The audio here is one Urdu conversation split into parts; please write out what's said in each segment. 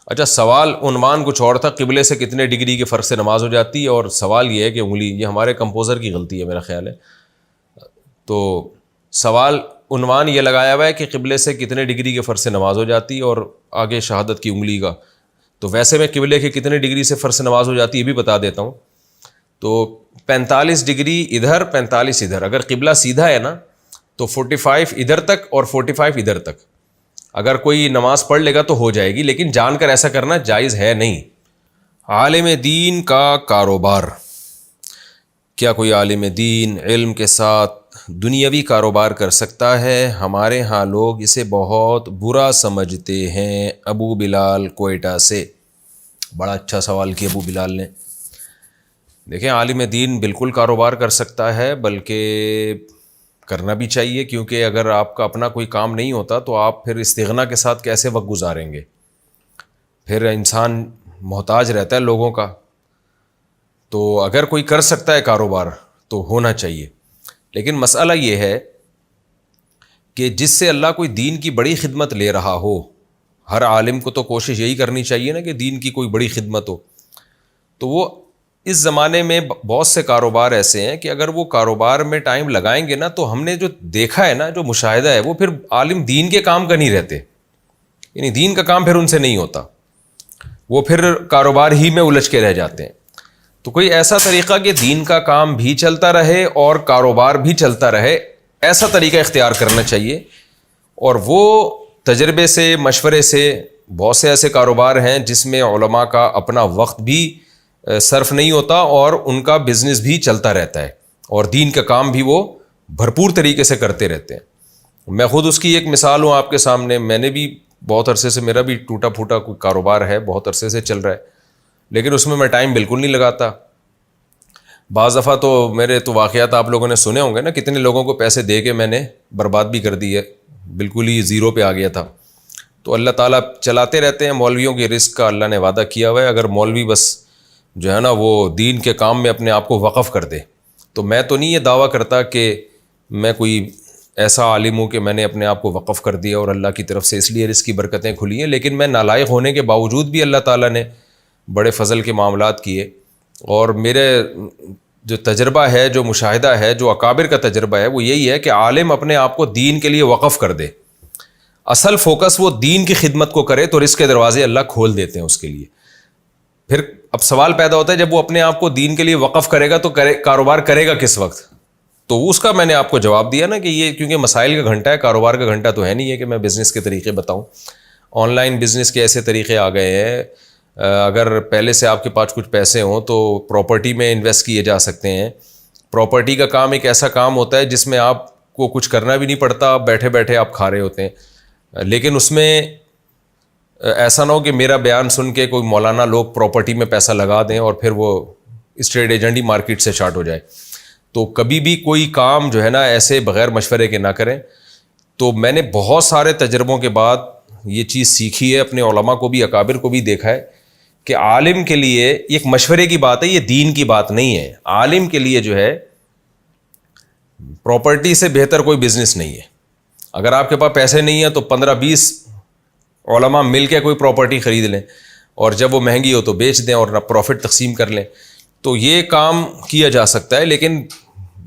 اچھا سوال عنوان کچھ اور تھا، قبلے سے کتنے ڈگری کے فرق سے نماز ہو جاتی ہے، اور سوال یہ ہے کہ انگلی، یہ ہمارے کمپوزر کی غلطی ہے میرا خیال ہے. تو سوال عنوان یہ لگایا ہوا ہے کہ قبلے سے کتنے ڈگری کے فرق سے نماز ہو جاتی ہے، اور آگے شہادت کی انگلی کا. تو ویسے میں قبلے کے کتنے ڈگری سے فرق سے نماز ہو جاتی ہے یہ بھی بتا دیتا ہوں. تو 45 ڈگری ادھر 45 ادھر، اگر قبلہ سیدھا ہے نا تو 45 ادھر تک اور 45 ادھر تک اگر کوئی نماز پڑھ لے گا تو ہو جائے گی، لیکن جان کر ایسا کرنا جائز ہے نہیں. عالم دین کا کاروبار. کیا کوئی عالم دین علم کے ساتھ دنیاوی کاروبار کر سکتا ہے؟ ہمارے ہاں لوگ اسے بہت برا سمجھتے ہیں. ابو بلال کوئٹہ سے. بڑا اچھا سوال کیا ابو بلال نے. دیکھیں عالم دین بالکل کاروبار کر سکتا ہے، بلکہ کرنا بھی چاہیے، کیونکہ اگر آپ کا اپنا کوئی کام نہیں ہوتا تو آپ پھر استغنا کے ساتھ کیسے وقت گزاریں گے؟ پھر انسان محتاج رہتا ہے لوگوں کا. تو اگر کوئی کر سکتا ہے کاروبار تو ہونا چاہیے، لیکن مسئلہ یہ ہے کہ جس سے اللہ کوئی دین کی بڑی خدمت لے رہا ہو، ہر عالم کو تو کوشش یہی کرنی چاہیے نا کہ دین کی کوئی بڑی خدمت ہو. تو وہ اس زمانے میں بہت سے کاروبار ایسے ہیں کہ اگر وہ کاروبار میں ٹائم لگائیں گے نا تو ہم نے جو دیکھا ہے نا، جو مشاہدہ ہے، وہ پھر عالم دین کے کام کا نہیں رہتے، یعنی دین کا کام پھر ان سے نہیں ہوتا، وہ پھر کاروبار ہی میں الجھ کے رہ جاتے ہیں. تو کوئی ایسا طریقہ کہ دین کا کام بھی چلتا رہے اور کاروبار بھی چلتا رہے، ایسا طریقہ اختیار کرنا چاہیے. اور وہ تجربے سے، مشورے سے، بہت سے ایسے کاروبار ہیں جس میں علماء کا اپنا وقت بھی صرف نہیں ہوتا اور ان کا بزنس بھی چلتا رہتا ہے اور دین کا کام بھی وہ بھرپور طریقے سے کرتے رہتے ہیں. میں خود اس کی ایک مثال ہوں آپ کے سامنے. میں نے بھی بہت عرصے سے، میرا بھی ٹوٹا پھوٹا کوئی کاروبار ہے، بہت عرصے سے چل رہا ہے، لیکن اس میں ٹائم بالکل نہیں لگاتا. بعض دفعہ تو میرے تو واقعات آپ لوگوں نے سنے ہوں گے نا، کتنے لوگوں کو پیسے دے کے میں نے برباد بھی کر دی ہے، بالکل ہی زیرو پہ آ گیا تھا. تو اللہ تعالیٰ چلاتے رہتے ہیں. مولویوں کے رزق کا اللہ نے وعدہ کیا ہوا ہے، اگر مولوی بس جو ہے نا وہ دین کے کام میں اپنے آپ کو وقف کر دے. تو میں تو نہیں یہ دعویٰ کرتا کہ میں کوئی ایسا عالم ہوں کہ میں نے اپنے آپ کو وقف کر دیا اور اللہ کی طرف سے اس لیے رزق کی برکتیں کھلی ہیں، لیکن میں نالائق ہونے کے باوجود بھی اللہ تعالیٰ نے بڑے فضل کے معاملات کیے. اور میرے جو تجربہ ہے، جو مشاہدہ ہے، جو اکابر کا تجربہ ہے، وہ یہی ہے کہ عالم اپنے آپ کو دین کے لیے وقف کر دے، اصل فوکس وہ دین کی خدمت کو کرے تو رزق کے دروازے اللہ کھول دیتے ہیں اس کے لیے. پھر اب سوال پیدا ہوتا ہے جب وہ اپنے آپ کو دین کے لیے وقف کرے گا تو کاروبار کرے گا کس وقت؟ تو اس کا میں نے آپ کو جواب دیا نا کہ یہ کیونکہ مسائل کا گھنٹہ ہے، کاروبار کا گھنٹہ تو ہے نہیں ہے کہ میں بزنس کے طریقے بتاؤں. آن لائن بزنس کے ایسے طریقے آ گئے ہیں، اگر پہلے سے آپ کے پاس کچھ پیسے ہوں تو پراپرٹی میں انویسٹ کیے جا سکتے ہیں. پراپرٹی کا کام ایک ایسا کام ہوتا ہے جس میں آپ کو کچھ کرنا بھی نہیں پڑتا، بیٹھے بیٹھے آپ کھا رہے ہوتے ہیں. لیکن اس میں ایسا نہ ہو کہ میرا بیان سن کے کوئی مولانا لوگ پراپرٹی میں پیسہ لگا دیں اور پھر وہ اسٹریٹ ایجنٹ ہی مارکیٹ سے شارٹ ہو جائے. تو کبھی بھی کوئی کام جو ہے نا ایسے بغیر مشورے کے نہ کریں. تو میں نے بہت سارے تجربوں کے بعد یہ چیز سیکھی ہے، اپنے علماء کو بھی، اکابر کو بھی دیکھا ہے کہ عالم کے لیے ایک مشورے کی بات ہے، یہ دین کی بات نہیں ہے. عالم کے لیے جو ہے پراپرٹی سے بہتر کوئی بزنس نہیں ہے. اگر آپ کے پاس پیسے نہیں ہیں تو 15-20 علماء مل کے کوئی پراپرٹی خرید لیں اور جب وہ مہنگی ہو تو بیچ دیں اور پروفٹ تقسیم کر لیں. تو یہ کام کیا جا سکتا ہے، لیکن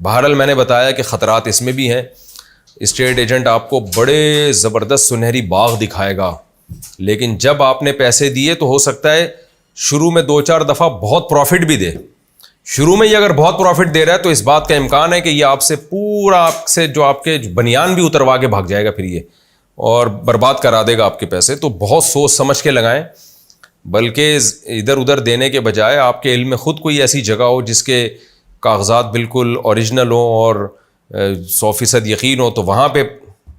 بہرحال میں نے بتایا کہ خطرات اس میں بھی ہیں. اسٹیٹ ایجنٹ آپ کو بڑے زبردست سنہری باغ دکھائے گا، لیکن جب آپ نے پیسے دیے تو ہو سکتا ہے شروع میں 2-4 دفعہ بہت پروفٹ بھی دے. شروع میں یہ اگر بہت پروفٹ دے رہا ہے تو اس بات کا امکان ہے کہ یہ آپ سے پورا، آپ سے جو آپ کے بنیان بھی اتروا کے بھاگ جائے گا پھر یہ، اور برباد کرا دے گا آپ کے پیسے. تو بہت سوچ سمجھ کے لگائیں، بلکہ ادھر ادھر دینے کے بجائے آپ کے علم میں خود کوئی ایسی جگہ ہو جس کے کاغذات بالکل اوریجنل ہوں اور 100% یقین ہو، تو وہاں پہ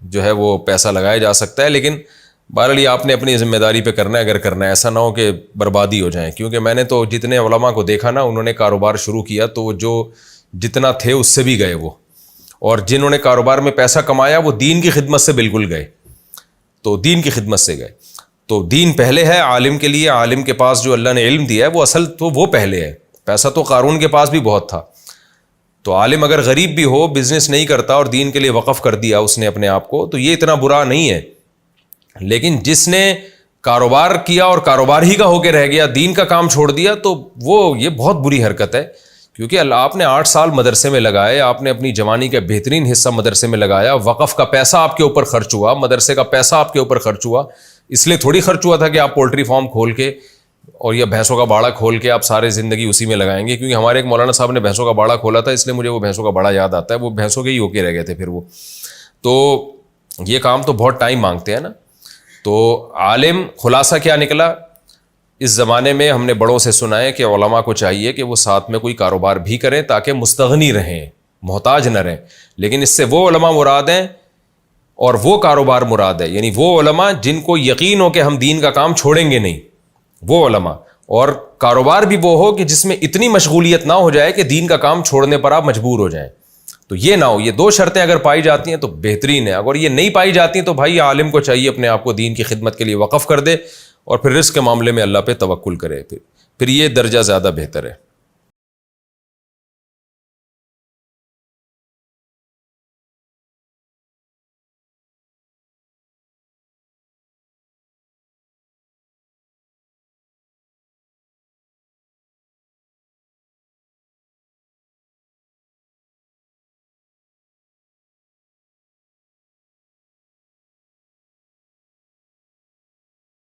جو ہے وہ پیسہ لگایا جا سکتا ہے. لیکن بہرحال یہ آپ نے اپنی ذمہ داری پہ کرنا ہے اگر کرنا ہے، ایسا نہ ہو کہ بربادی ہو جائیں. کیونکہ میں نے تو جتنے علماء کو دیکھا نا، انہوں نے کاروبار شروع کیا تو وہ جو جتنا تھے اس سے بھی گئے وہ، اور جنہوں نے کاروبار میں پیسہ کمایا وہ دین کی خدمت سے بالکل گئے. تو دین کی خدمت سے گئے. تو دین پہلے ہے عالم کے لیے. عالم کے پاس جو اللہ نے علم دیا ہے وہ اصل تو وہ پہلے ہے. پیسہ تو قارون کے پاس بھی بہت تھا. تو عالم اگر غریب بھی ہو، بزنس نہیں کرتا اور دین کے لیے وقف کر دیا اس نے اپنے آپ کو، تو یہ اتنا برا نہیں ہے. لیکن جس نے کاروبار کیا اور کاروبار ہی کا ہو کے رہ گیا, دین کا کام چھوڑ دیا, تو وہ یہ بہت بری حرکت ہے. کیونکہ آپ نے 8 سال مدرسے میں لگائے, آپ نے اپنی جوانی کا بہترین حصہ مدرسے میں لگایا, وقف کا پیسہ آپ کے اوپر خرچ ہوا, مدرسے کا پیسہ آپ کے اوپر خرچ ہوا, اس لیے تھوڑی خرچ ہوا تھا کہ آپ پولٹری فارم کھول کے اور یا بھینسوں کا باڑا کھول کے آپ سارے زندگی اسی میں لگائیں گے. کیونکہ ہمارے ایک مولانا صاحب نے بھینسوں کا باڑا کھولا تھا, اس لیے مجھے وہ بھینسوں کا باڑا یاد آتا ہے, وہ بھینسوں کے ہی ہو کے رہ گئے تھے پھر وہ. تو یہ کام تو بہت ٹائم مانگتے ہیں نا. تو عالم خلاصہ کیا نکلا, اس زمانے میں ہم نے بڑوں سے سنا ہے کہ علماء کو چاہیے کہ وہ ساتھ میں کوئی کاروبار بھی کریں تاکہ مستغنی رہیں, محتاج نہ رہیں. لیکن اس سے وہ علماء مراد ہیں اور وہ کاروبار مراد ہے, یعنی وہ علماء جن کو یقین ہو کہ ہم دین کا کام چھوڑیں گے نہیں, وہ علماء. اور کاروبار بھی وہ ہو کہ جس میں اتنی مشغولیت نہ ہو جائے کہ دین کا کام چھوڑنے پر آپ مجبور ہو جائیں. تو یہ نہ ہو. یہ 2 شرطیں اگر پائی جاتی ہیں تو بہترین ہے. اگر یہ نہیں پائی جاتی ہیں تو بھائی عالم کو چاہیے اپنے آپ کو دین کی خدمت کے لیے وقف کر دے اور پھر رزق کے معاملے میں اللہ پہ توکل کرے, پھر یہ درجہ زیادہ بہتر ہے.